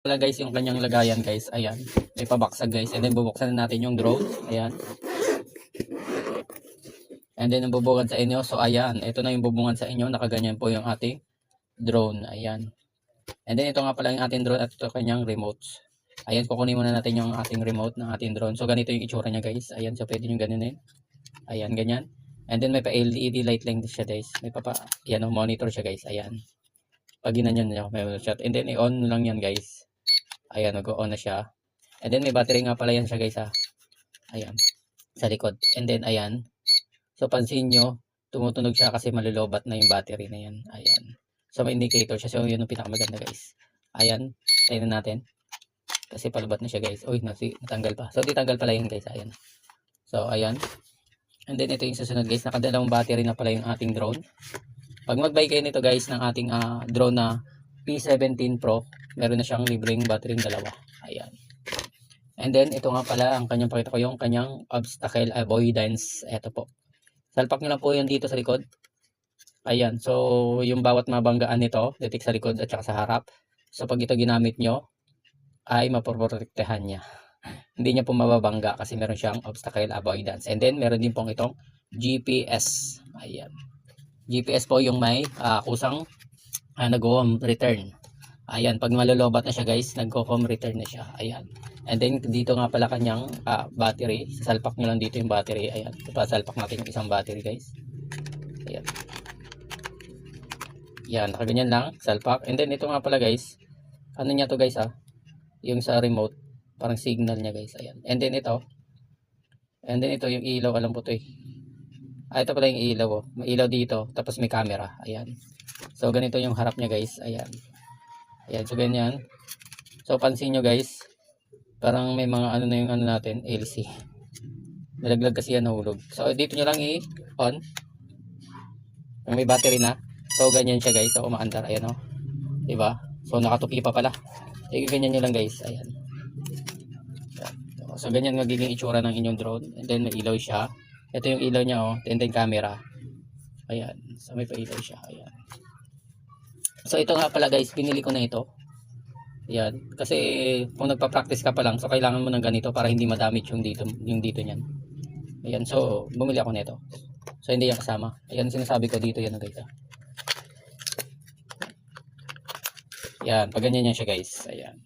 Wala guys yung kanyang lagayan guys. Ayan. May pabaksag guys. And then bubuksan na natin yung drone. Ayan. And then ang bubungan sa inyo. So ayan. Ito na yung bubungan sa inyo. Nakaganyan po yung ating drone. Ayan. And then ito nga pala yung ating drone at ito kanyang remotes. Ayan. Kukunin muna natin yung ating remote ng ating drone. So ganito yung itsura niya guys. Ayan. So pwede nyo ganunin. Ayan. Ganyan. And then may pa LED light lang siya guys. May ayan, monitor siya guys. Ayan. Pag ginanyan nyo, may shot. And then i-on lang yan guys. Ayan, mag-on na siya. And then may battery nga pala yan siya guys ha. Ayan. Sa likod. And then ayan. So pansin nyo, tumutunog siya kasi malulobat na yung battery na yan. Ayan. So may indicator siya. So yun yung pinakamaganda guys. Ayan. Tayo na natin. Kasi palubat na siya guys. Uy, natanggal pa. So ditanggal pala yun guys. Ayan. So ayan. And then ito yung susunod guys. Nakadalawang battery na pala yung ating drone. Pag mag-buy kayo nito guys ng ating drone na P17 Pro, meron na siyang libreng battery dalawa. Ayan. And then ito nga pala ang kanyang pakita ko yung kanyang obstacle avoidance. Ito po. Salpak nyo lang po yan dito sa likod. Ayan. So yung bawat mabanggaan nito, detik sa likod at saka sa harap. So pag ito ginamit nyo, ay mapoprotektahan niya. Hindi niya po mababangga kasi meron siyang obstacle avoidance. And then meron din pong itong GPS. Ayan. GPS po yung may kusang nag-home return. Ayan, pag malulobat na siya guys, nag-home return na siya. Ayan. And then dito nga pala kanyang battery. Sasalpak nyo lang dito yung battery. Ayan, pasalpak natin yung isang battery guys. Ayan. Ayan, nakaganyan lang, salpak. And then ito nga pala guys, ano niya to guys yung sa remote, parang signal niya guys. Ayan. And then ito. And then ito yung ilaw, alam ko to eh. Ito pala yung ilaw oh. May ilaw dito, tapos may camera. Ayan. So ganito yung harap niya guys. Ayan. Ayan, so ganyan. So pansin nyo guys, parang may mga ano na yung ano natin, LC. Nalaglag kasi yan, nahulog. So dito nyo lang i-on. May battery na. So ganyan siya guys. So umaandar. Ayan oh. Diba? So nakatupi pa pala. So ganyan nyo lang guys. Ayan. So ganyan magiging itsura ng inyong drone. And then may ilaw siya. Ito yung ilaw niya oh. And then camera. Ayan. So may pa-ilaw siya. Ayan. So ito nga pala guys, binili ko na ito. Ayan. Kasi kung nagpa-practice ka pa lang, so kailangan mo ng ganito para hindi ma-damage yung dito niyan. Ayan. So bumili ako nito. So hindi yan kasama. Ayan sinasabi ko dito yan guys. Ayan. Pag ganyan yan siya guys. Ayan.